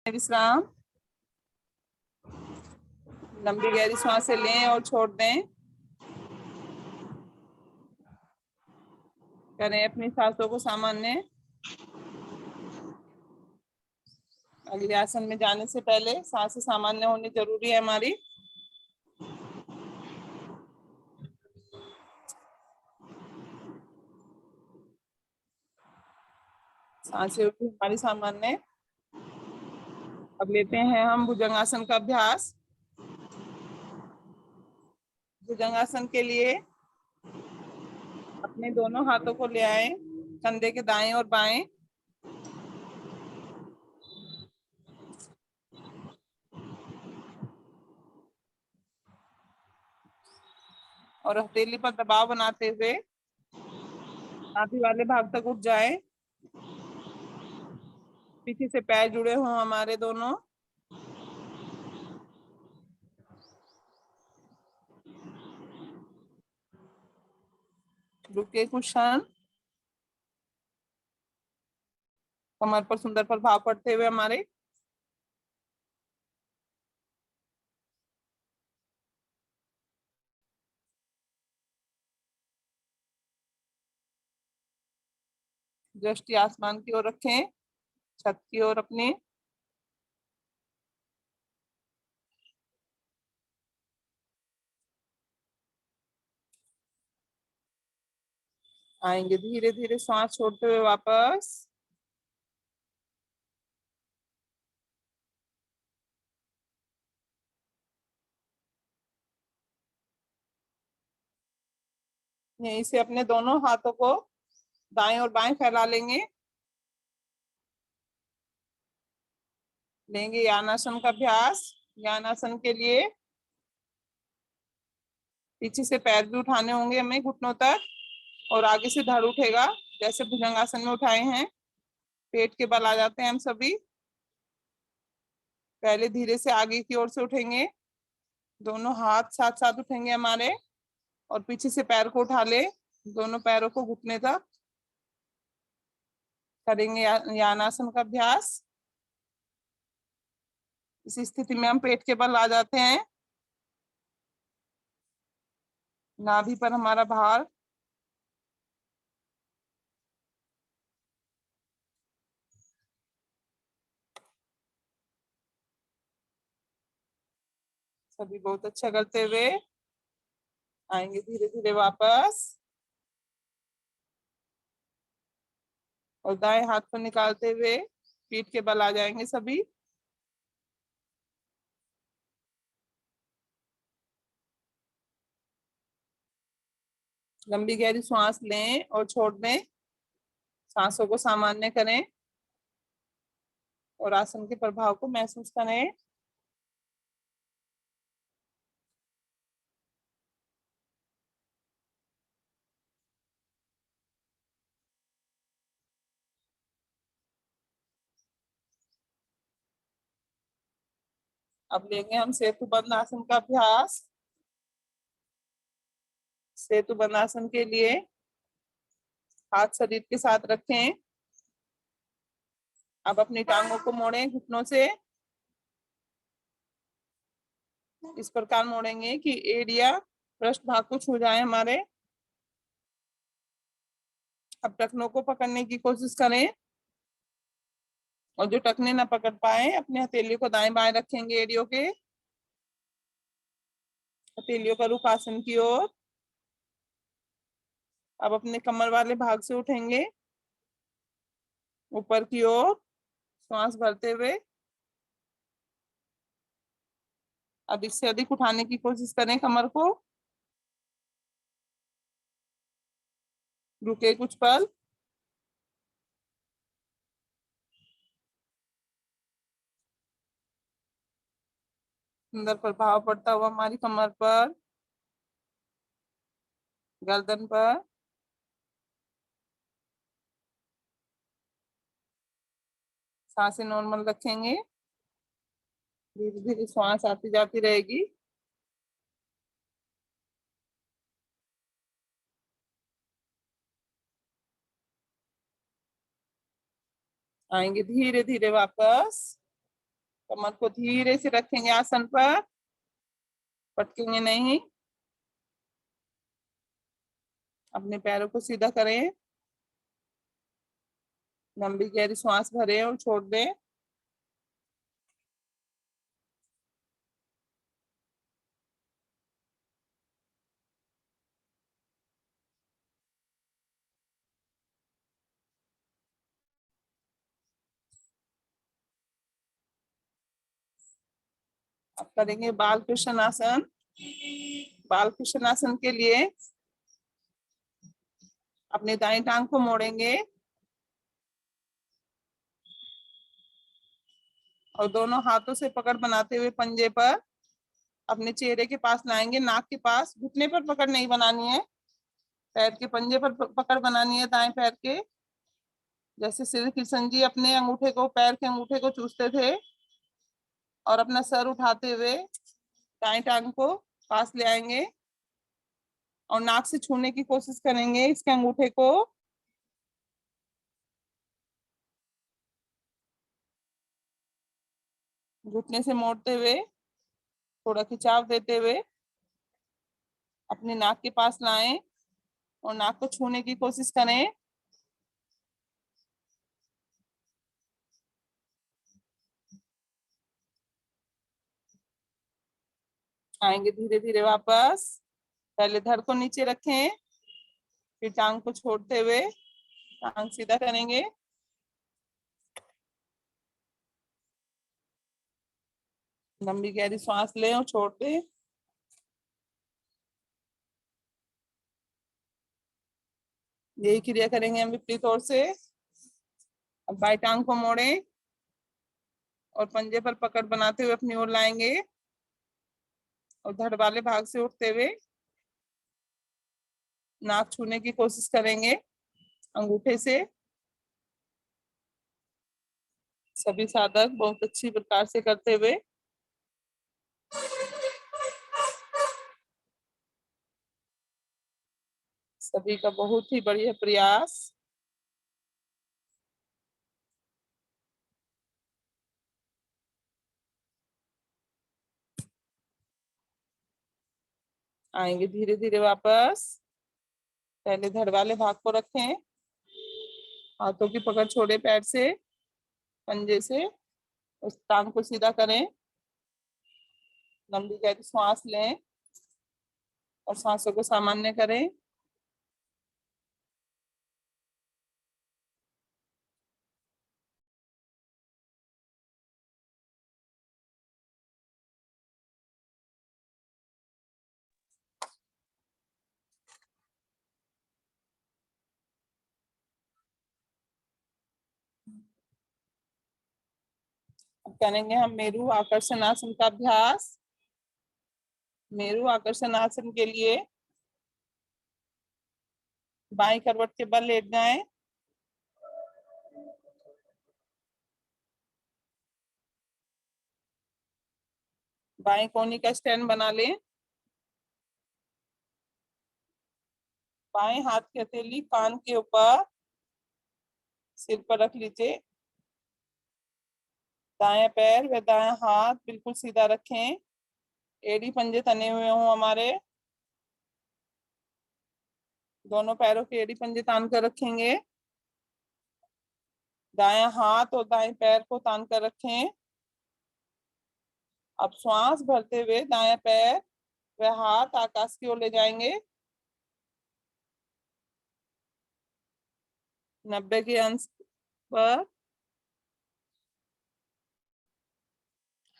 विश्राम। लंबी गहरी सांसें लें और छोड़ दें। करें अपनी सांसों को सामान्य। अगले आसन में जाने से पहले सांसें सामान्य होनी जरूरी है हमारी। सांसें होगी हमारी सामान्य। अब लेते हैं हम भुजंगासन का अभ्यास। भुजंगासन के लिए अपने दोनों हाथों को ले आए कंधे के दाएं और बाएं। और हथेली पर दबाव बनाते हुए नाभि वाले भाग तक उठ जाए। पीछे से पैर जुड़े हों हमारे दोनों। रुके कुछ क्षण। कमर पर सुंदर प्रभाव पड़ते हुए हमारे। दृष्टि आसमान की ओर रखें, छत की ओर अपने। आएंगे धीरे धीरे सांस छोड़ते हुए वापस। यहीं से अपने दोनों हाथों को दाएं और बाएं फैला लेंगे। लेंगे यानासन का अभ्यास। यानासन के लिए पीछे से पैर भी उठाने होंगे हमें घुटनों तक, और आगे से धड़ उठेगा जैसे भुजंगासन में उठाए हैं। पेट के बल आ जाते हैं हम सभी। पहले धीरे से आगे की ओर से उठेंगे, दोनों हाथ साथ साथ उठेंगे हमारे, और पीछे से पैर को उठा ले, दोनों पैरों को घुटने तक करेंगे यानासन का अभ्यास। इस स्थिति में हम पेट के बल आ जाते हैं। नाभि पर हमारा भार। सभी बहुत अच्छा करते हुए आएंगे धीरे धीरे वापस, और दाएं हाथ को निकालते हुए पीठ के बल आ जाएंगे सभी। लंबी गहरी सांस लें और छोड़ दें। सांसों को सामान्य करें और आसन के प्रभाव को महसूस करें। अब लेंगे हम सेतु बंद आसन का अभ्यास। सेतु बंद आसन के लिए हाथ शरीर के साथ रखें। अब अपनी टांगों को मोड़ें घुटनों से। इस प्रकार मोड़ेंगे कि एड़िया पृष्ठ भाग को छू जाए हमारे। अब टखनों को पकड़ने की कोशिश करें, और जो टखने ना पकड़ पाए अपने हथेलियों को दाएं बाएं रखेंगे एड़ियों के। हथेलियों का रुख आसन की ओर। अब अपने कमर वाले भाग से उठेंगे ऊपर की ओर, श्वास भरते हुए। अधिक से अधिक उठाने की कोशिश करें कमर को। रुके कुछ पल। सुंदर प्रभाव पड़ता हुआ हमारी कमर पर, गर्दन पर। सांसें नॉर्मल रखेंगे। धीरे धीरे श्वास आती जाती रहेगी। आएंगे धीरे धीरे वापस। कमर को धीरे से रखेंगे आसन पर, पटकेंगे नहीं। अपने पैरों को सीधा करें, लंबी गहरी सांस भरें और छोड़ दें। अब करेंगे बाल कृष्णासन। बाल कृष्णासन के लिए अपने दाएं टांग को मोड़ेंगे और दोनों हाथों से पकड़ बनाते हुए पंजे पर अपने चेहरे के पास लाएंगे, नाक के पास। घुटने पर पकड़ नहीं बनानी है, पैर के पंजे पर पकड़ बनानी है, दाएं पैर के। जैसे श्री कृष्ण जी अपने अंगूठे को, पैर के अंगूठे को चूसते थे और अपना सर उठाते हुए दाएं टांग को पास ले आएंगे और नाक से छूने की कोशिश करेंगे इसके अंगूठे को। घुटने से मोड़ते हुए, थोड़ा खिंचाव देते हुए अपने नाक के पास लाएं और नाक को छूने की कोशिश करें। आएंगे धीरे धीरे वापस। पहले धड़ को नीचे रखें, फिर टांग को छोड़ते हुए टांग सीधा करेंगे। लंबी गहरी सांस लें और छोड़ दें। यही क्रिया करेंगे हम विपरीत ओर से। अब बाई टांग को मोड़ें और पंजे पर पकड़ बनाते हुए अपनी ओर लाएंगे और धड़ वाले भाग से उठते हुए नाक छूने की कोशिश करेंगे अंगूठे से। सभी साधक बहुत अच्छी प्रकार से करते हुए। सभी का बहुत ही बढ़िया प्रयास। आएंगे धीरे धीरे वापस। पहले धड़ वाले भाग को रखें, हाथों की पकड़ छोड़े पैर से, पंजे से। उस टांग को सीधा करें, लंबी गहरी सांस लें और सांसों को सामान्य करें। अब करेंगे हम मेरु आकर्षण आसन का अभ्यास। मेरु आकर्षण आसन के लिए बाएं करवट के बल लेट जाएं। बाएं कोहनी का स्टैंड बना लें। बाएं हाथ की हथेली कान के ऊपर सिर पर रख लीजिए। दायां पैर व दायां हाथ बिल्कुल सीधा रखें, एड़ी पंजे तने हुए हों हमारे। दोनों पैरों के एड़ी पंजे तान कर रखेंगे। दायां हाथ और दाएं पैर को तान कर रखें। अब श्वास भरते हुए दायां पैर व हाथ आकाश की ओर ले जाएंगे। 90 के अंश पर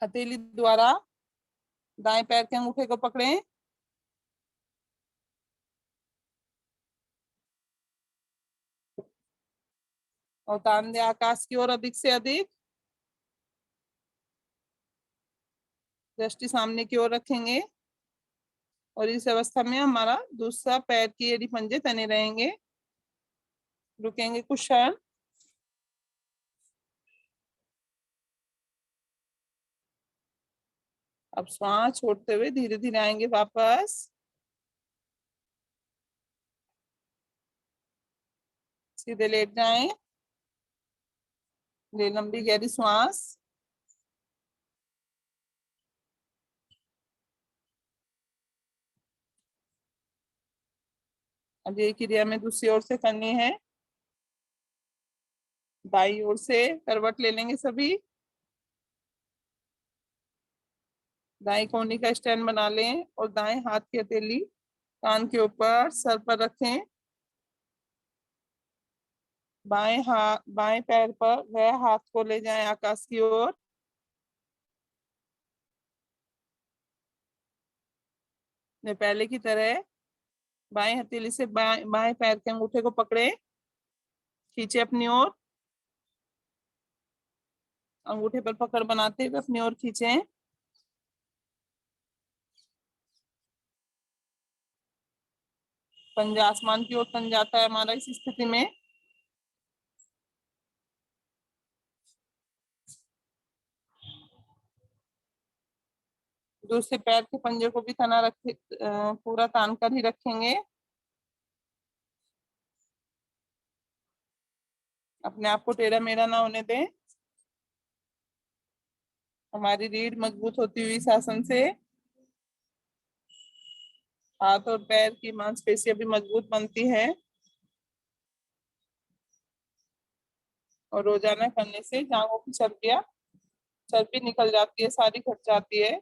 हथेली द्वारा दाएं पैर के अंगूठे को पकड़ें और तान दें आकाश की ओर अधिक से अधिक। दृष्टि सामने की ओर रखेंगे और इस अवस्था में हमारा दूसरा पैर की एड़ी पंजे तने रहेंगे। रुकेंगे कुछ क्षण। अब श्वास छोड़ते हुए धीरे धीरे आएंगे वापस। सीधे लेट जाएं। ले लंबी गहरी श्वास। अब ये क्रिया में दूसरी ओर से करनी है। दाई ओर से करवट ले लेंगे सभी। दाएं कोहनी का स्टैंड बना लें और दाएं हाथ की हथेली कान के ऊपर सर पर रखें। बाएं पैर पर वह हाथ को ले जाएं आकाश की ओर। पहले की तरह बाएं हथेली से बाएं पैर के अंगूठे को पकड़े, खींचे अपनी ओर। अंगूठे पर पकड़ बनाते हुए अपनी ओर खींचे। पंजा आसमान की ओर तन जाता है हमारा इस स्थिति में। दूसरे पैर के पंजे को भी तना रखे, पूरा तान कर ही रखेंगे। अपने आप को टेढ़ा मेढ़ा ना होने दें। हमारी रीढ़ मजबूत होती हुई इस आसन से हाथ और पैर की मांसपेशियां भी मजबूत बनती है और रोजाना करने से जांघों की चर्बी निकल जाती है, सारी घट जाती है।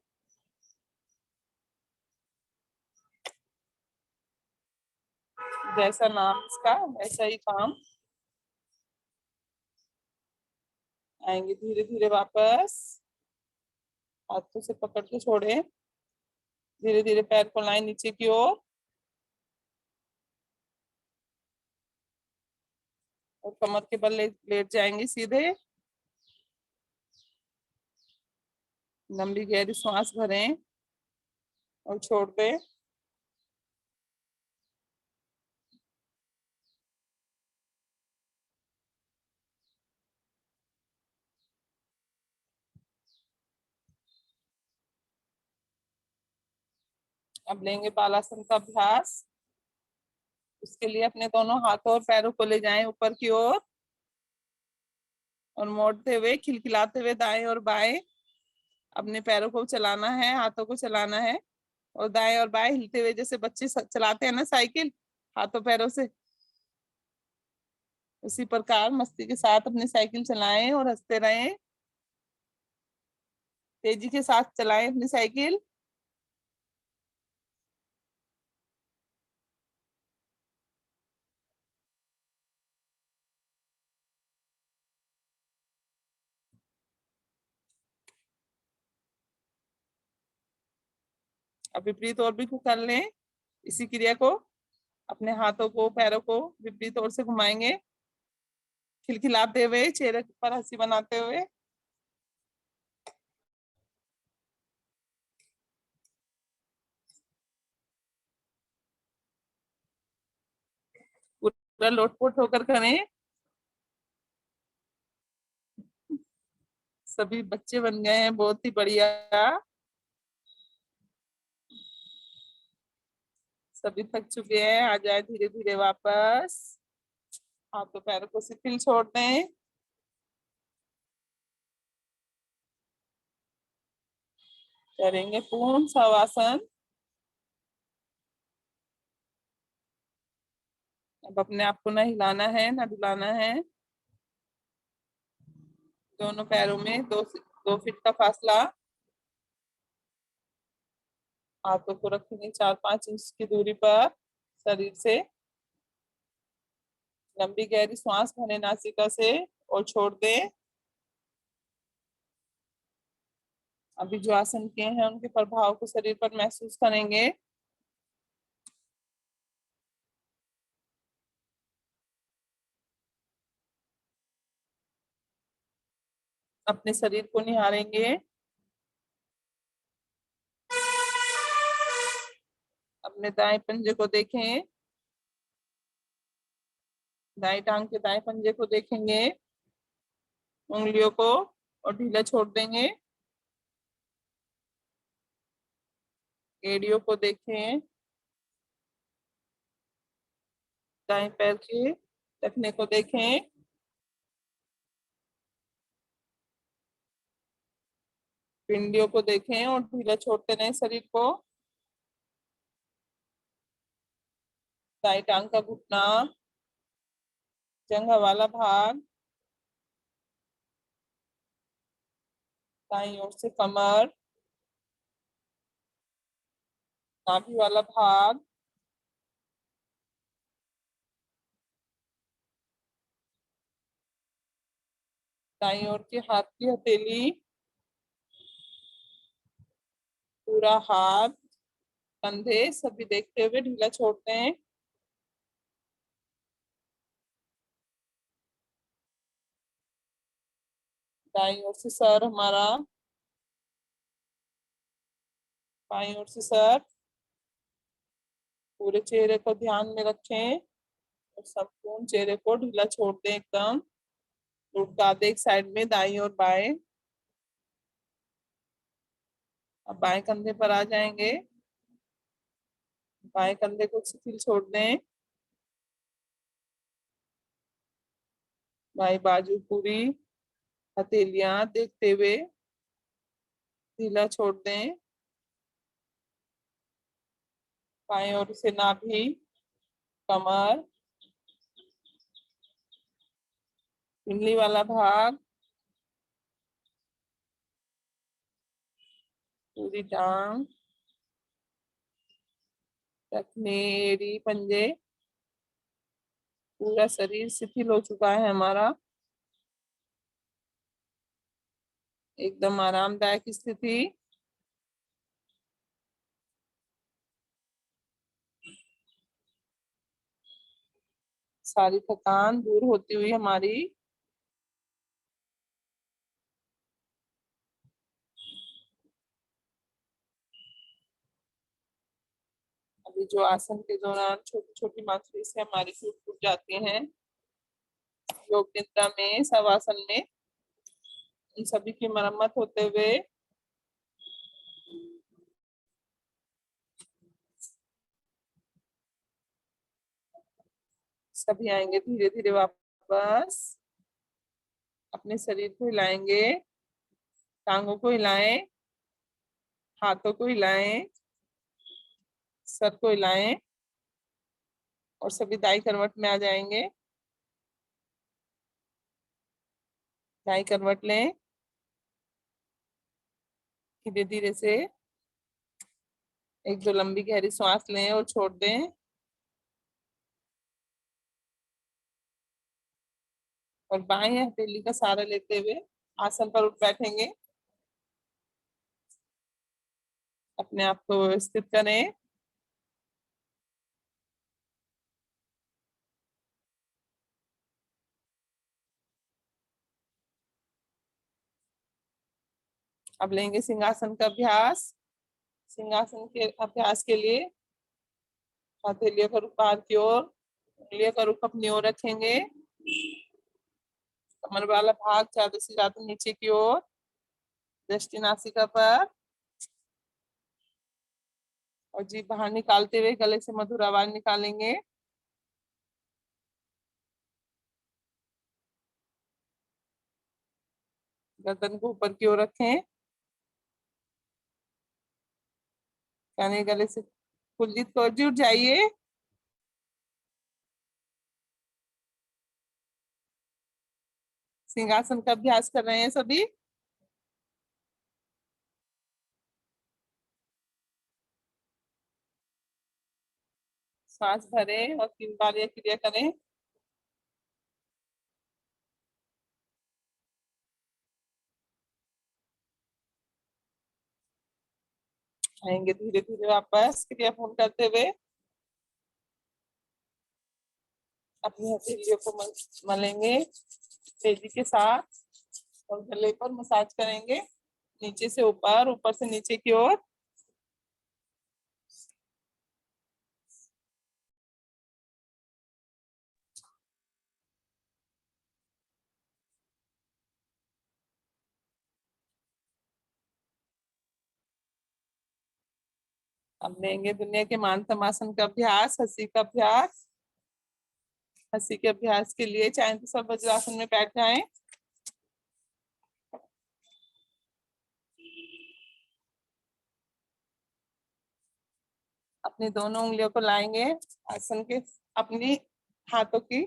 जैसा नाम इसका वैसा ही काम। आएंगे धीरे धीरे वापस। हाथों से पकड़ के छोड़े। धीरे धीरे पैर को लाएं नीचे की ओर और कमर के बल लेट जाएंगे सीधे। लंबी गहरी सांस भरें और छोड़ दें। अब लेंगे बालासन का अभ्यास। उसके लिए अपने दोनों हाथों और पैरों को ले जाएं ऊपर की ओर और मोड़ते हुए खिलखिलाते हुए दाएं और बाएं अपने पैरों को चलाना है, हाथों को चलाना है और दाएं और बाएं हिलते हुए, जैसे बच्चे चलाते हैं ना साइकिल हाथों पैरों से, उसी प्रकार मस्ती के साथ अपनी साइकिल चलाएं और हंसते रहें। तेजी के साथ चलाएं अपनी साइकिल। अब विपरीत ओर भी कर लें इसी क्रिया को। अपने हाथों को पैरों को विपरीत ओर से घुमाएंगे, खिलखिलाते हुए, चेहरे पर हंसी बनाते हुए। पूरा लोटपोट होकर करें। सभी बच्चे बन गए हैं, बहुत ही बढ़िया। सभी थक चुके हैं, आ जाए धीरे धीरे वापस। हाथों पैरों को शिथिल छोड़ दें। करेंगे पूर्ण शवासन। अब अपने आप को ना हिलाना है ना डुलाना है। दोनों पैरों में 2 फीट का फासला। हाथों को रखेंगे 4-5 इंच की दूरी पर शरीर से। लंबी गहरी सांस भरे नासिका से और छोड़ दें। अभी जो आसन किए हैं उनके प्रभाव को शरीर पर महसूस करेंगे। अपने शरीर को निहारेंगे। अपने दाएं पंजे को देखें। दाएं टांग के दाएं पंजे को देखेंगे, उंगलियों को, और ढीला छोड़ देंगे। एड़ियों को देखें। दाएं पैर के टखने को देखें। पिंडियों को देखें और ढीला छोड़ते रहें शरीर को। दाई टांग का घुटना, जंघा वाला भाग, दाई ओर से कमर, नाभि वाला भाग, दाई ओर के हाथ की हथेली, पूरा हाथ, कंधे सभी देखते हुए ढीला छोड़ते हैं। दाई ओर से सर हमारा, बाई ओर से सर, पूरे चेहरे को ध्यान में रखें और संपूर्ण चेहरे को ढीला छोड़ दें एकदम। लुढ़का दे एक साइड में, दाई और बाएं। अब बाएं कंधे पर आ जाएंगे, बाएं कंधे को शिथिल छोड़ दें, बाएं बाजू पूरी हथेलियां देखते हुए ढीला छोड़ दें। बाएं ओर से नाभि, कमर, पिंडली वाला भाग, पूरी टांग, टखने, एड़ी, पंजे, पूरा शरीर शिथिल हो चुका है हमारा, एकदम आरामदायक स्थिति। सारी थकान दूर होती हुई हमारी। अभी जो आसन के दौरान छोटी छोटी मांसपेशियां हमारी टूट फूट जाती हैं योग निद्रा में, शवासन में, इन सभी की मरम्मत होते हुए सभी आएंगे धीरे धीरे वापस। अपने शरीर को हिलाएंगे, टांगों को हिलाएं, हाथों को हिलाएं, सर को हिलाएं और सभी दाई करवट में आ जाएंगे। दाई करवट लें, धीरे धीरे से एक दो लंबी गहरी सांस लें और छोड़ दें। और बाएं हथेली का सहारा लेते हुए आसन पर उठ बैठेंगे। अपने आप को व्यवस्थित करें। अब लेंगे सिंहासन का अभ्यास। सिंहासन के अभ्यास के लिए हथेलियों का रुख बाहर की ओर, उंगलियों का रुख अपनी ओर रखेंगे। कमर वाला भाग ज्यादा से ज्यादा नीचे की ओर, दृष्टि नासिका पर, और जीभ बाहर निकालते हुए गले से मधुर आवाज निकालेंगे। गर्दन को ऊपर की ओर रखें, यानी गले से कुलजीत कौर जी उठ जाइए। सिंहासन का अभ्यास कर रहे हैं सभी। सांस भरें और 3 बार यह क्रिया करें। आएंगे धीरे धीरे वापस क्रिया पूर्ण करते हुए। अपनी हथेलियों को मलेंगे तेजी के साथ और गले पर मसाज करेंगे, नीचे से ऊपर, ऊपर से नीचे की ओर। अब लेंगे दुनिया के महानतम आसन का अभ्यास, हंसी का अभ्यास। हंसी के अभ्यास के लिए चाहे तो सब वज्रासन में बैठ जाएं। अपनी दोनों उंगलियों को लाएंगे आसन के, अपनी हाथों की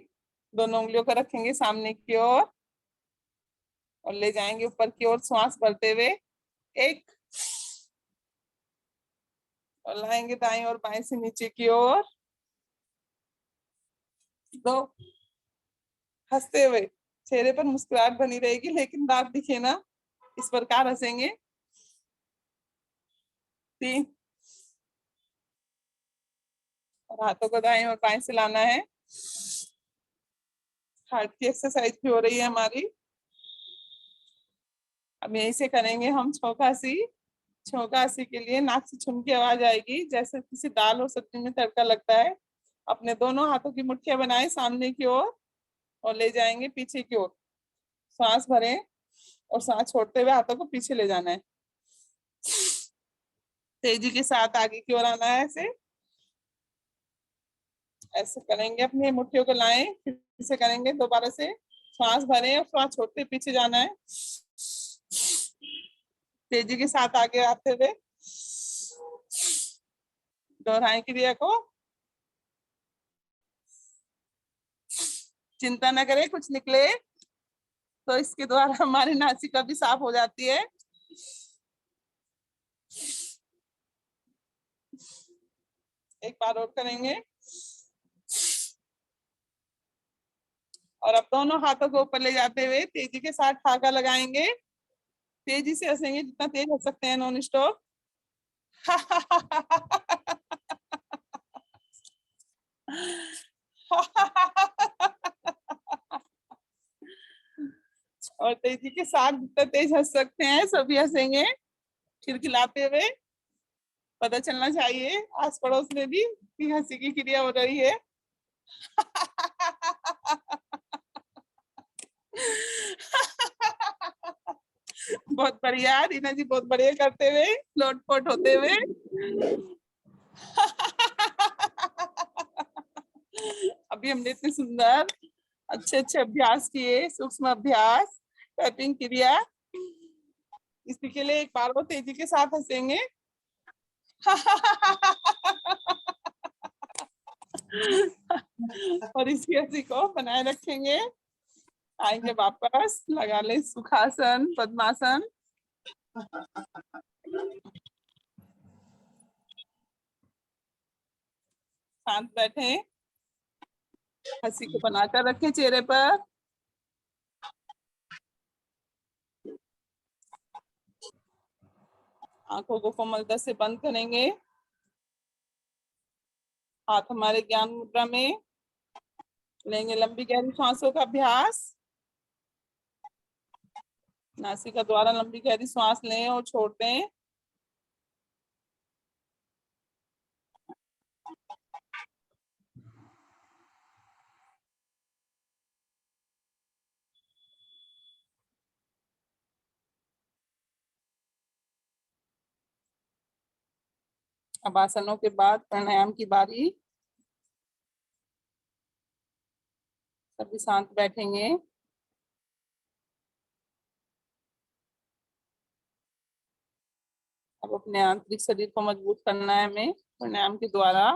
दोनों उंगलियों को रखेंगे सामने की ओर और ले जाएंगे ऊपर की ओर श्वास भरते हुए। एक, और लाएंगे दाएं और बाएं से नीचे की ओर। दो, हंसते हुए, चेहरे पर मुस्कुराहट बनी रहेगी लेकिन दांत दिखे ना, इस प्रकार हंसेंगे। तीन, और हाथों को दाएं और बाएं से लाना है। हार्ट की एक्सरसाइज भी हो रही है हमारी। अब यहीं से करेंगे हम चौकासी। चौकासी के लिए नाक से छुन की आवाज आएगी जैसे किसी दाल और सब्जी में तड़का लगता है। अपने दोनों हाथों की मुट्ठियां बनाए सामने की ओर और ले जाएंगे पीछे की ओर। सांस भरें और सांस छोड़ते हुए हाथों को पीछे ले जाना है। तेजी के साथ आगे की ओर आना है। ऐसे ऐसे करेंगे, अपनी मुट्ठियों को लाएं, फिर से करेंगे दोबारा से। सांस भरें और सांस छोड़ते पीछे जाना है। तेजी के साथ आगे आते हुए दोहराएं क्रिया को। चिंता न करें कुछ निकले तो इसके द्वारा हमारी नासिका भी साफ हो जाती है। एक बार और करेंगे। और अब दोनों हाथों को ऊपर ले जाते हुए तेजी के साथ ठाका लगाएंगे। तेजी से हंसेंगे, जितना तेज हंस सकते हैं, नॉन स्टॉप। और तेजी के साथ जितना तेज हंस सकते हैं सभी हंसेंगे खिलखिलाते हुए। पता चलना चाहिए आस पड़ोस में भी कि हंसी की क्रिया हो रही है। बहुत बढ़िया रीना जी, बहुत बढ़िया करते हुए, लोटपोट होते हुए। अभी हमने इतने सुंदर अच्छे अच्छे अभ्यास किए, सूक्ष्म अभ्यास, टैपिंग क्रिया। इसी के लिए एक बार वो तेजी के साथ हंसेंगे। और इसी हंसी को बनाए रखेंगे। आएंगे वापस, लगा ले सुखासन, पद्मासन। शांत बैठे, हंसी को बनाकर रखें चेहरे पर। आंखों को कोमलता से बंद करेंगे। हाथ हमारे ज्ञान मुद्रा में। लेंगे लंबी गहरी सांसों का अभ्यास। नासिका द्वारा लंबी गहरी सांस लें और छोड़ दें। अब आसनों के बाद प्राणायाम की बारी। सभी शांत बैठेंगे। अब अपने आंतरिक शरीर को मजबूत करना है हमें प्राणायाम के द्वारा।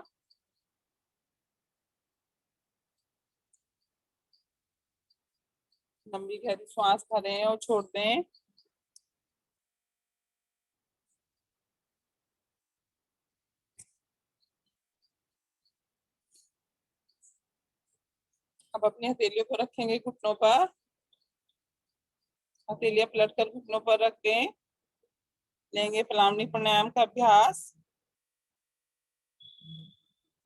लंबी गहरी सांस भरें और छोड़ दें। अब अपनी हथेलियों को रखेंगे घुटनों पर। हथेलियां पलट कर घुटनों पर रख दें। लेंगे पलावनी प्राणायाम का अभ्यास।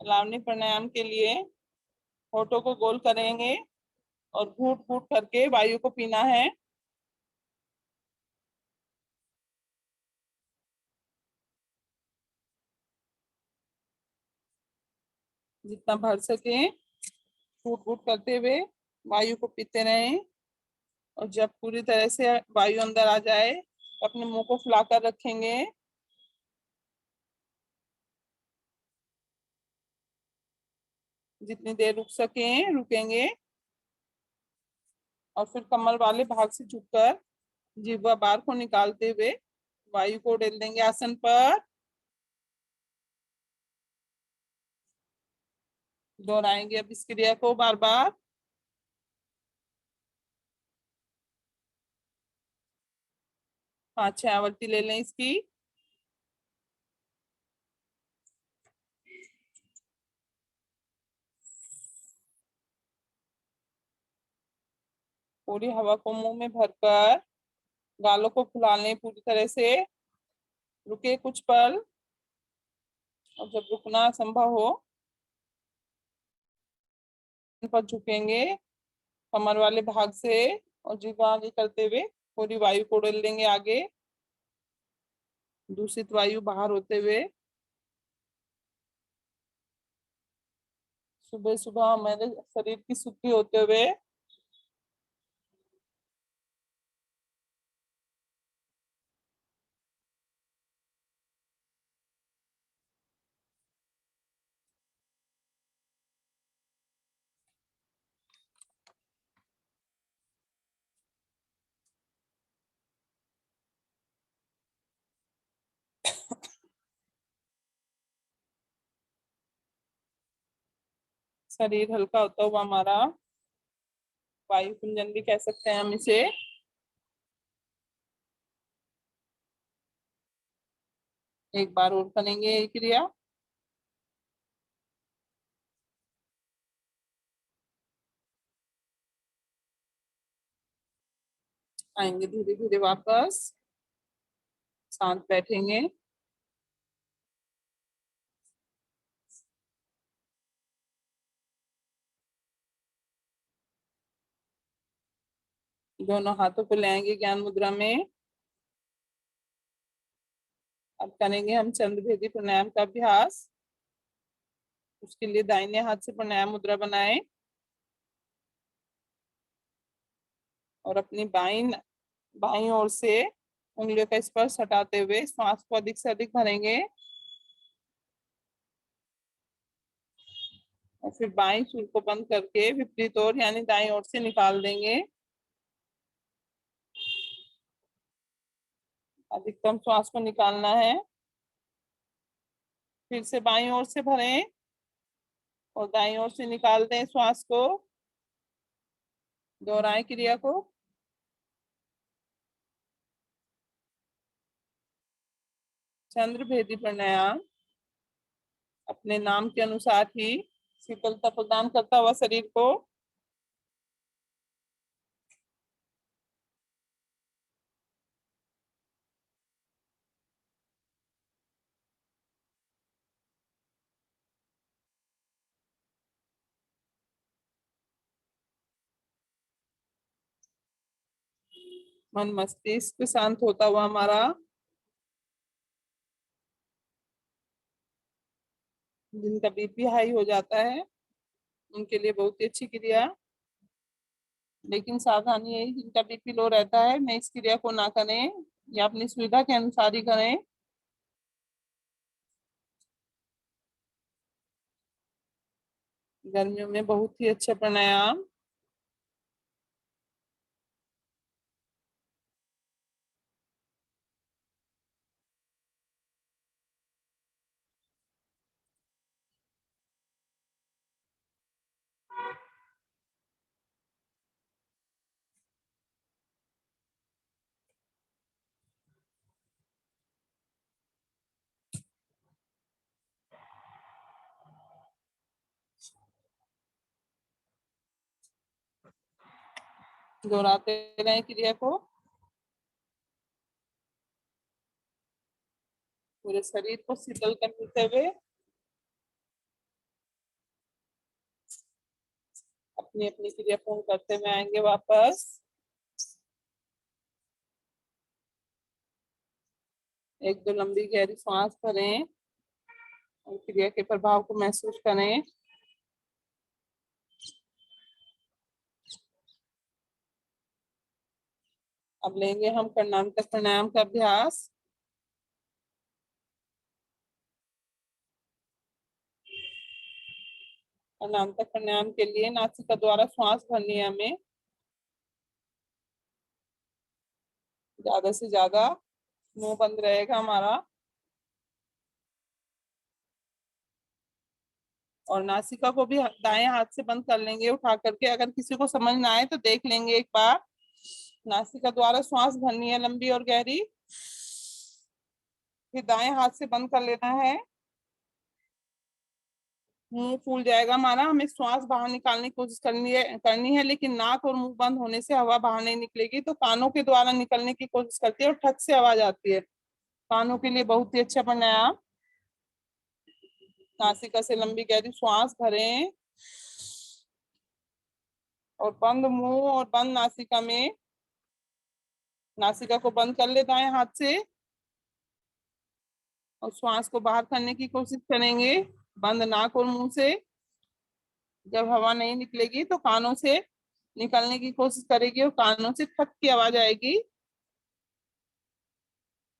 पलावनी प्राणायाम के लिए होठों को गोल करेंगे और घूट घूट करके वायु को पीना है। जितना भर सके घूट घूट करते हुए वायु को पीते रहें। और जब पूरी तरह से वायु अंदर आ जाए तो अपने मुंह को फुलाकर रखेंगे। जितनी देर रुक सके रुकेंगे। और फिर कमर वाले भाग से झुककर जिह्वा बाहर को निकालते हुए वायु को उड़ेल देंगे आसन पर। दोहराएंगे अब इस क्रिया को बार बार। 5-6 आवृत्ति ले लें इसकी। पूरी हवा को मुंह में भरकर गालों को फुला लें पूरी तरह से। रुके कुछ पल, और जब रुकना संभव हो पर झुकेंगे कमर वाले भाग से, और जीवा आगे करते हुए पूरी वायु को उड़ेल देंगे आगे, दूषित वायु बाहर होते हुए। सुबह सुबह हमारे शरीर की शुद्धि होते हुए। शरीर हल्का होता हुआ हमारा, वायु कुंजन भी कह सकते हैं हम इसे। एक बार और करेंगे ये क्रिया। आएंगे धीरे धीरे वापस, शांत बैठेंगे। दोनों हाथों को ले आएंगे ज्ञान मुद्रा में। अब करेंगे हम चंद्रभेदी प्राणायाम का अभ्यास। उसके लिए दाहिने हाथ से प्राणायाम मुद्रा बनाएं और अपनी बाईं ओर से उंगलियों का स्पर्श हटाते हुए श्वास को अधिक से अधिक भरेंगे, और फिर बाईं सुर को बंद करके विपरीत ओर यानी दाईं ओर से निकाल देंगे। अधिकतम श्वास को निकालना है। फिर से बाईं ओर से भरें और दाईं ओर से निकाल दें श्वास को। दोहराएं क्रिया को। चंद्रभेदी प्राणायाम अपने नाम के अनुसार ही शीतलता प्रदान करता हुआ शरीर को मन मस्तिष्क शांत होता हुआ हमारा, जिनका बीपी हाई हो जाता है उनके लिए बहुत ही अच्छी क्रिया। लेकिन सावधानी है, जिनका बीपी लो रहता है मैं इस क्रिया को ना करें, या अपनी सुविधा के अनुसार ही करें। गर्मियों में बहुत ही अच्छा प्राणायाम। दोहराते रहें क्रिया को पूरे शरीर को शीतल करते हुए। अपनी अपनी क्रिया पूर्ण करते हुए आएंगे वापस। एक दो लंबी गहरी सांस भरें और क्रिया के प्रभाव को महसूस करें। अब लेंगे हम कर्णांतक प्राणायाम का अभ्यास। कर्णांतक प्राणायाम के लिए नासिका द्वारा श्वास भरनी है हमें, ज्यादा से ज्यादा। मुंह बंद रहेगा हमारा, और नासिका को भी दाएं हाथ से बंद कर लेंगे उठा करके। अगर किसी को समझ ना आए तो देख लेंगे एक बार। नासिका द्वारा श्वास भरनी है लंबी और गहरी, फिर दाएं हाथ से बंद कर लेना है। मुंह फूल जाएगा हमारा, हमें श्वास बाहर निकालने की कोशिश करनी है, लेकिन नाक और मुंह बंद होने से हवा बाहर नहीं निकलेगी, तो कानों के द्वारा निकलने की कोशिश करती है और ठक से आवाज आती है। कानों के लिए बहुत ही अच्छा बनाया। नासिका से लंबी गहरी श्वास भरें और बंद मुंह और बंद नासिका में, नासिका को बंद कर ले दाएं हाथ से और श्वास को बाहर करने की कोशिश करेंगे बंद नाक और मुंह से। जब हवा नहीं निकलेगी तो कानों से निकलने की कोशिश करेगी और कानों से खट की आवाज आएगी।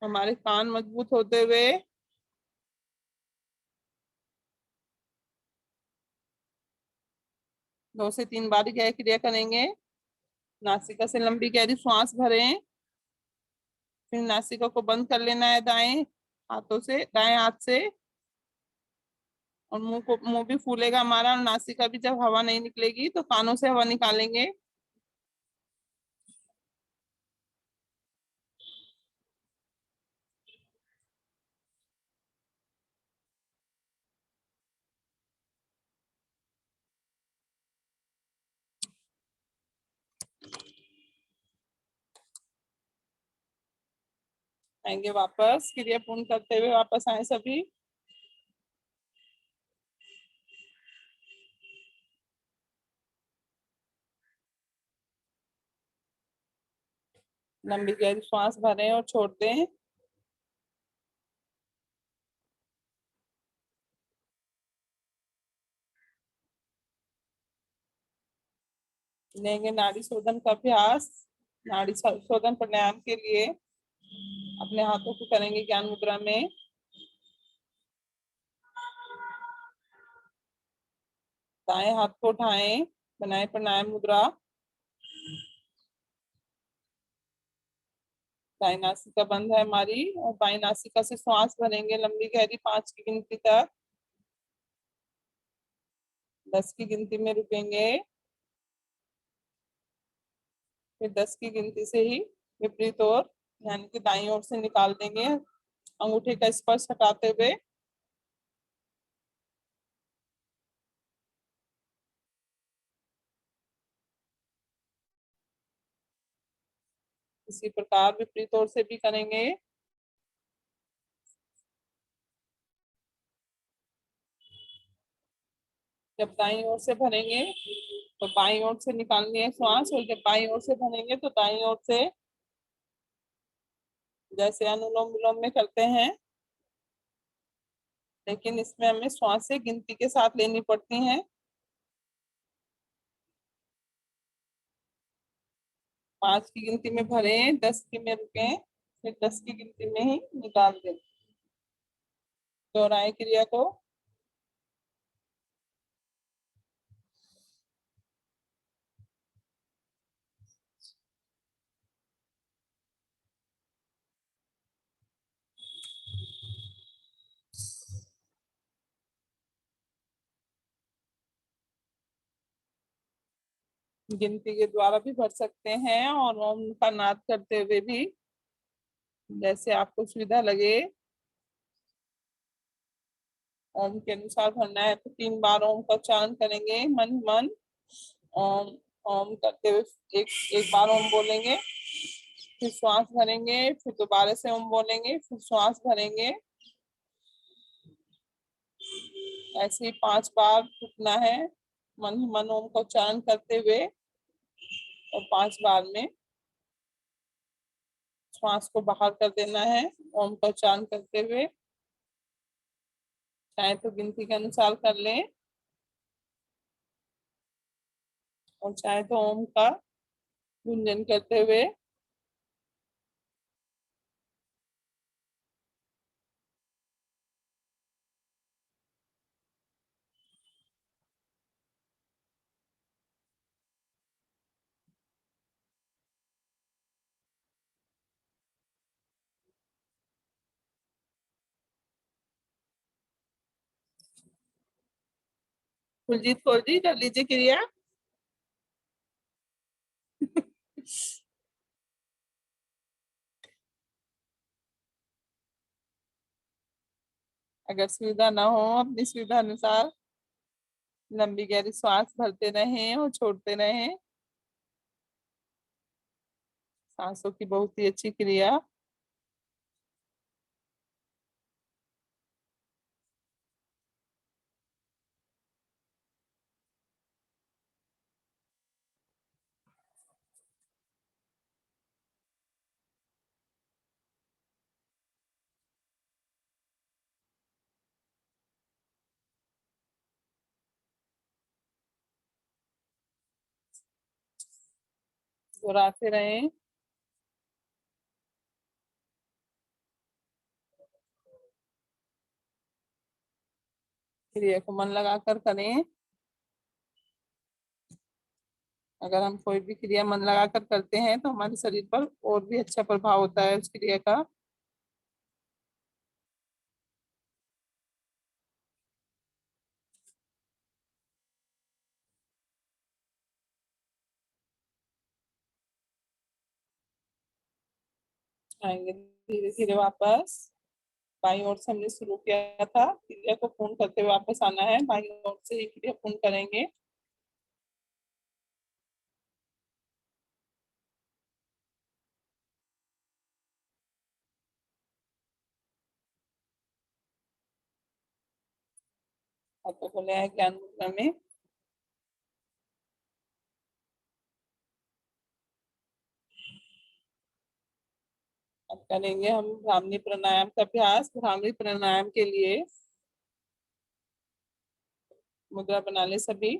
हमारे कान मजबूत होते हुए 2 से 3 बार यह क्रिया करेंगे। नासिका से लंबी गहरी श्वास भरें, फिर नासिका को बंद कर लेना है दाएं हाथों से, दाएं हाथ से। और मुंह भी फूलेगा हमारा, और नासिका भी जब हवा नहीं निकलेगी तो कानों से हवा निकालेंगे। आएंगे वापस, क्रिया पूर्ण करते हुए वापस आए सभी। लंबी गहरी श्वास भरें और छोड़ दें। लेंगे नाड़ी शोधन का अभ्यास। नाड़ी शोधन प्राणायाम के लिए अपने हाथों को करेंगे ज्ञान मुद्रा में। दाएं हाथ को उठाएं, बनाए प्राणायाम मुद्रा। दाएं नासिका बंद है हमारी, और बाएं नासिका से श्वास भरेंगे लंबी गहरी 5 की गिनती तक। 10 की गिनती में रुकेंगे, फिर 10 की गिनती से ही विपरीत ओर यानी कि दाईं ओर से निकाल देंगे अंगूठे का स्पर्श हटाते हुए। इसी प्रकार विपरीत ओर से भी करेंगे। जब दाईं ओर से भरेंगे तो बाईं ओर से निकालनी है श्वास, और जब बाईं ओर से भरेंगे तो दाईं ओर से, जैसे अनुलोम विलोम में करते हैं, लेकिन इसमें हमें श्वास से गिनती के साथ लेनी पड़ती हैं। 5 की गिनती में भरें, 10 की में रुकें, फिर 10 की गिनती में ही निकाल दें। दोहराएं क्रिया को। गिनती के द्वारा भी भर सकते हैं और ओम का नाद करते हुए भी, जैसे आपको सुविधा लगे। ओम के अनुसार भरना है तो 3 बार ओम का उच्चारण करेंगे मन ही मन। ओम, ओम करते हुए एक एक बार ओम बोलेंगे, फिर श्वास भरेंगे, फिर दोबारा से ओम बोलेंगे, फिर श्वास भरेंगे। ऐसे ही 5 बार रुकना है मन ही मन ओम का उच्चारण करते हुए, और 5 बार में श्वास को बाहर कर देना है ओम का उच्चारण करते हुए। चाहे तो गिनती के अनुसार कर लें, और चाहे तो ओम का गुंजन करते हुए। कुलजीत कौर जी कर लीजिए क्रिया। अगर सुविधा ना हो अपनी सुविधा अनुसार लंबी गहरी सांस भरते रहें और छोड़ते रहें। सांसों की बहुत ही अच्छी क्रिया। दोहराते रहें। क्रिया को मन लगाकर करें। अगर हम कोई भी क्रिया मन लगाकर करते हैं तो हमारे शरीर पर और भी अच्छा प्रभाव होता है उस क्रिया का। आएंगे धीरे धीरे वापस। बाईं ओर से हमने शुरू किया था, क्रिया को पूर्ण करते हुए वापस आना है। बाईं ओर से ही क्रिया पूर्ण करेंगे। हाथों को ले आए ज्ञान मुद्रा में। अब करेंगे हम भ्रामरी प्राणायाम का अभ्यास। भ्रामरी प्राणायाम के लिए मुद्रा बना ले सभी।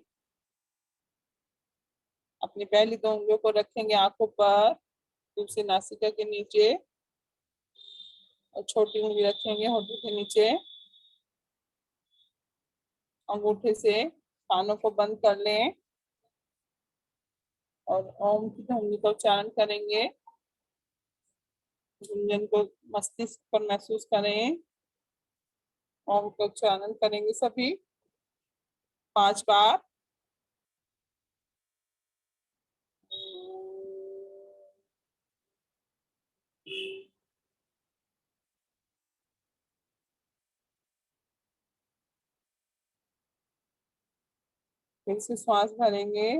अपनी पहली दो उंगलियों को रखेंगे आंखों पर, दूसरी नासिका के नीचे, और छोटी उंगली रखेंगे होठों के नीचे। अंगूठे से कानों को बंद कर लें और ओम की ध्वनि का उच्चारण करेंगे। गुंजन को मस्तिष्क पर महसूस करें। ओम का उच्चारण करेंगे सभी 5 बार। फिर से श्वास भरेंगे।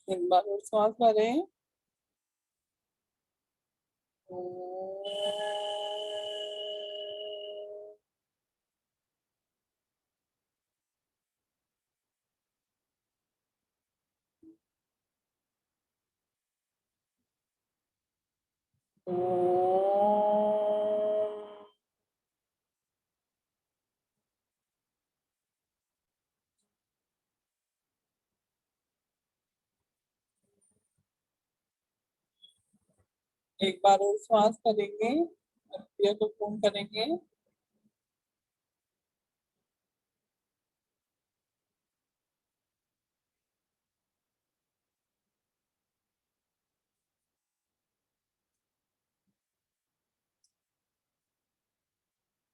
एक बार और श्वास भरें। एक बार और श्वास करेंगे, क्रिया को पूर्ण करेंगे।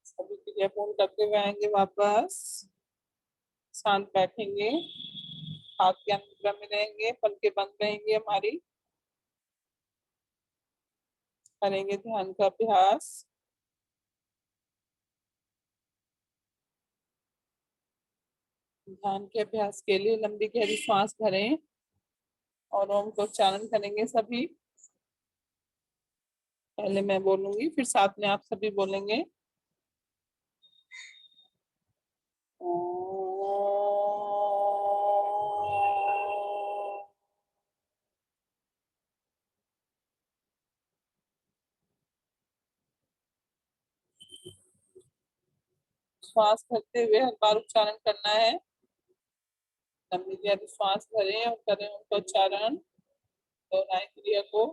सभी क्रिया पूर्ण करते हुए आएंगे वापस। शांत बैठेंगे, हाथ ज्ञान मुद्रा में रहेंगे, पलकें बंद रहेंगी हमारी। करेंगे ध्यान का अभ्यास। ध्यान के अभ्यास के लिए लंबी गहरी सांस भरें और ओम को उच्चारण करेंगे सभी। पहले मैं बोलूंगी, फिर साथ में आप सभी बोलेंगे। श्वास भरते हुए हर बार उच्चारण करना है। लंबी गहरी श्वास भरें और करें उनका उच्चारण। दोहराएं क्रिया को।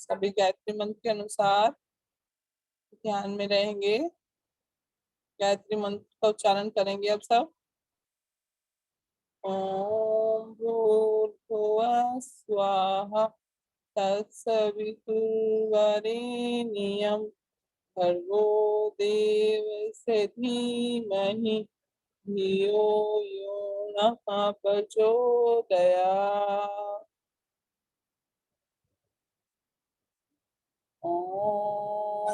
सभी गायत्री मंत्र के अनुसार ध्यान में रहेंगे। गायत्री मंत्र का उच्चारण करेंगे अब सब। ओम भूर्भुवः स्वाहा तत्सवितुर्वरेण्यं भर्गो देवस्य धीमहि धियो यो नः प्रचोदयात्। ओम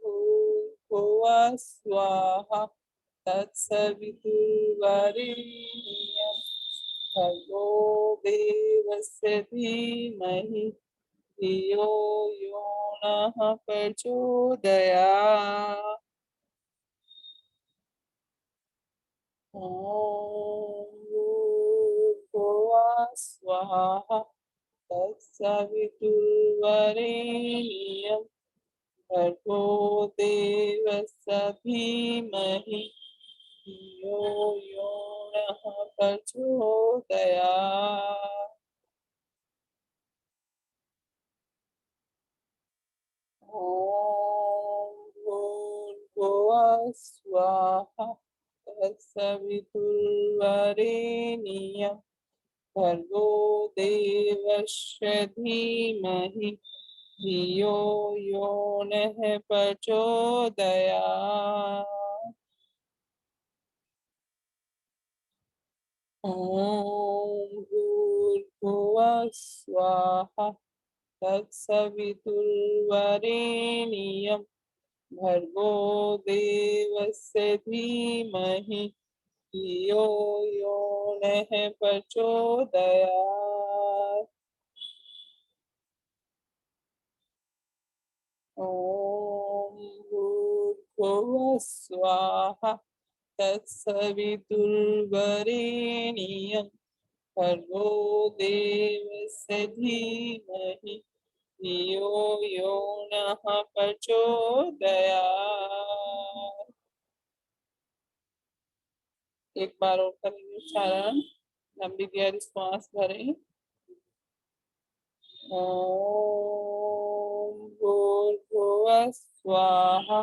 भूर्भुवः स्वाहा तत्सवितुर्वरेण्यं भर्गो देवस्य धीमहि धियो यो नः प्रचोदयात्। ओम भूर्भुवः स्वाहा तत्सवितुर्वरेण्यं भर्गो देवस्य धीमहि धियो यो नः प्रचोदयात्। ओम भूर्भुवः स्वाहा तत्सवितुर्वरेण्यं भर्गो देवस्य धीमहि धियो यो नः प्रचोदयात्। ओम भूर्भुवः स्वाहा तत्सवितुर्वरेण्यं भर्गो देवस्य धीमहि धियो यो नः प्रचोदयात्। ओम भूर्भुवः स्वाहा तत्सवितुर्वरेण्यं भर्गो देवस्य धीमहि धियो यो नः प्रचोदयात्। एक बार और करेंगे उच्चारण। लंबी गहरी श्वास भरें। ओम भूर्भुवः स्वाहा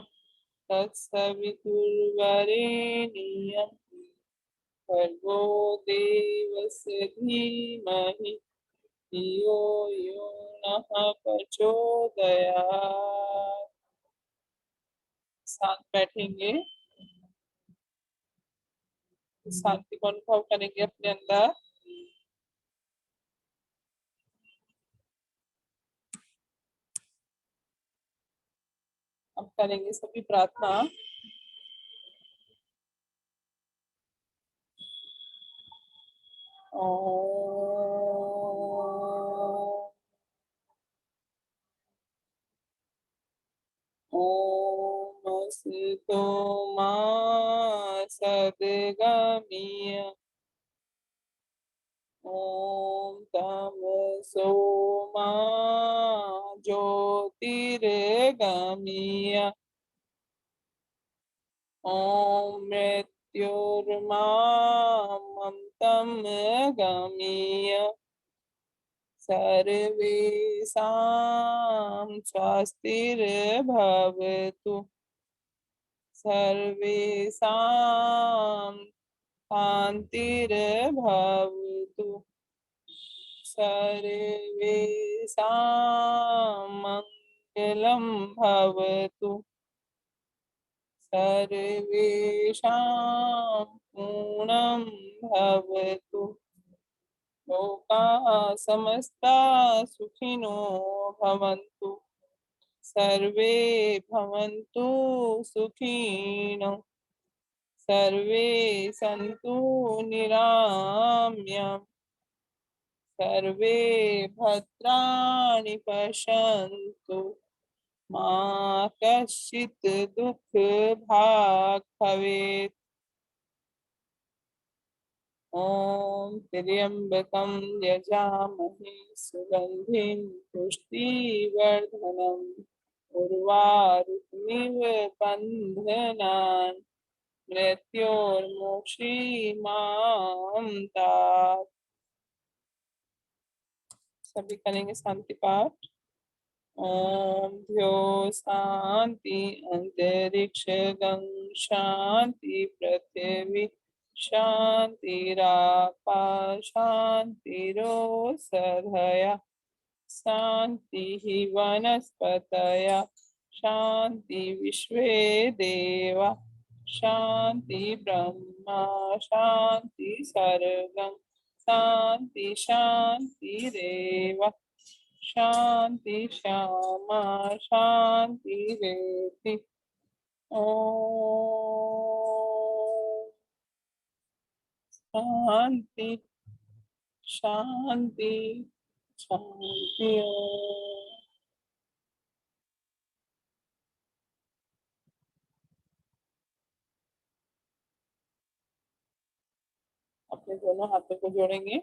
तत्सवितुर्वरेण्यं भर्गो देवस्य धीमहि धियो यो नः प्रचोदयात्। शांत बैठेंगे, शांति को अनुभव करेंगे अपने अंदर। अब करेंगे सभी प्रार्थना। ओम असतो मा सद्गमय ओम तमसो मा ज्योतिर्गमय ओम मृत्युर्मामृतं गमय सर्वेषां स्वस्तिर्भवतु सर्वेषां शान्तिर्भवतु सर्वेषां मङ्गलं भवतु सर्वेषां पूर्णं भवतु लोकाः समस्ताः सुखिनो भवन्तु सर्वे भवन्तु सुखिनो सर्वे सन्तु निरामयाम् सर्वे भद्राणि पश्यन्तु मा कश्चित् दुःखभाग् भवेत्। ओम त्र्यंबकं यजामहे सुगन्धिं पुष्टिवर्धनम् उर्वारुकमिव बन्धनान् मृत्योर्मुक्षीमामृतात्। सभी करेंगे शांति पाठ। ओम द्यो शांति अंतरिक्ष गं शांति पृथ्वी शांतिरापा शांतिरोषधय शांति वनस्पतय शांति विश्वे देवा शांति ब्रह्मा शांति सर्वं शांति शांतिरेव शांति श्यामा शांति रेति। ओम शांति शांति शांति। ओम। अपने दोनों हाथों को जोड़ेंगे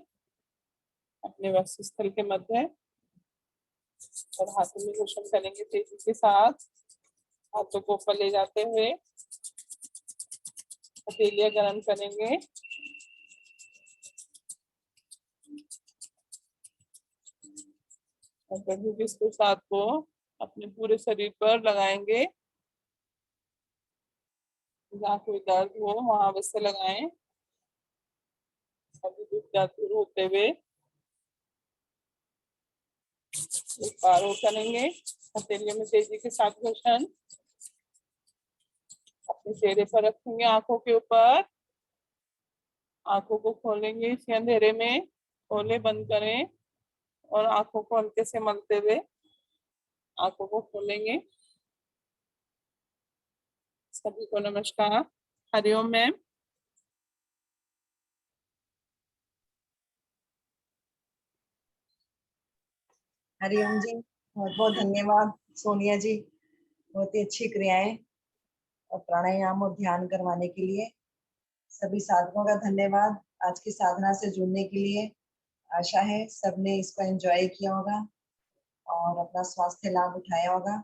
अपने वक्षस्थल के मध्य और हाथों में घुषण करेंगे तेजी के साथ। हाथों को ऊपर ले जाते हुए हथेलियां गर्म करेंगे। और प्रभु के इस प्रसाद को अपने पूरे शरीर पर लगाएंगे। जहाँ कोई दर्द हो वहां अवश्य लगाएं। सभी दुख दर्द दूर होते हुए एक बार और करेंगे। हथेलियों में तेजी के साथ घुषण अपने चेहरे पर रखेंगे, आंखों के ऊपर। आंखों को खोलेंगे इसी अंधेरे में, खोले बंद करें और आंखों को हल्के से मलते हुए आंखों को खोलेंगे। सभी को नमस्कार। हरिओम मैम। हरिओम जी, बहुत बहुत धन्यवाद सोनिया जी। बहुत ही अच्छी क्रियाएं और प्राणायाम और ध्यान करवाने के लिए सभी साधकों का धन्यवाद। आज की साधना से जुड़ने के लिए आशा है सबने इसको एंजॉय किया होगा और अपना स्वास्थ्य लाभ उठाया होगा।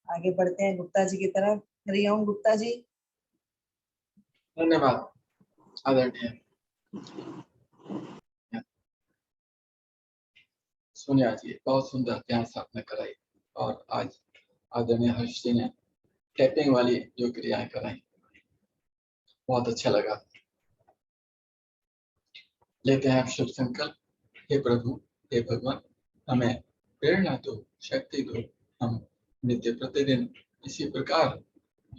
आगे बढ़ते हैं गुप्ता जी की तरफ। हरिओम गुप्ता जी। धन्यवाद आदरणीय सोनिया जी, बहुत सुंदर ध्यान साधना कराई। और आज आदरणीय हर्ष जी ने टैपिंग वाली जो क्रियाएं कराई, बहुत अच्छा लगा। लेते हैं शुभ संकल्प। हे प्रभु, हे भगवान, हमें प्रेरणा दो, शक्ति दो। हम नित्य प्रतिदिन इसी प्रकार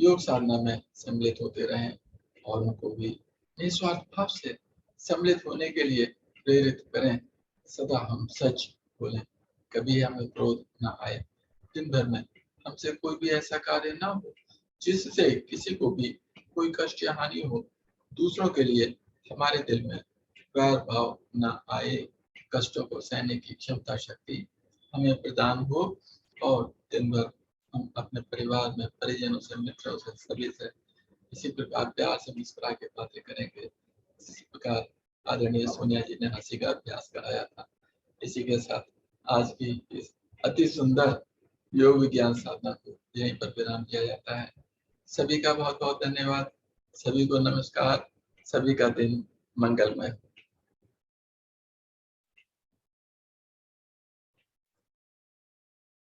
योग साधना में सम्मिलित होते रहें और उनको भी निस्वार्थ भाव से सम्मिलित होने के लिए प्रेरित करें। सदा हम सच बोलें, कभी हमें क्रोध न आए। दिन भर में हमसे कोई भी ऐसा कार्य ना हो जिससे किसी को भी कोई कष्ट या हानि हो। दूसरों के लिए हमारे दिल में वैर भाव न आए। कष्टों को सहने की क्षमता शक्ति हमें प्रदान हो और दिन भर हम अपने परिवार में, परिजनों से, मित्रों से, सभी से इसी प्रकार प्यार से मुस्कुरा के बातें करेंगे। इसी प्रकार आदरणीय सोनिया जी ने हंसी का अभ्यास कराया था। इसी के साथ आज की इस अति सुंदर योग विज्ञान साधना को यहीं पर विराम दिया जाता है। सभी का बहुत बहुत धन्यवाद। सभी को नमस्कार। सभी का दिन मंगलमय।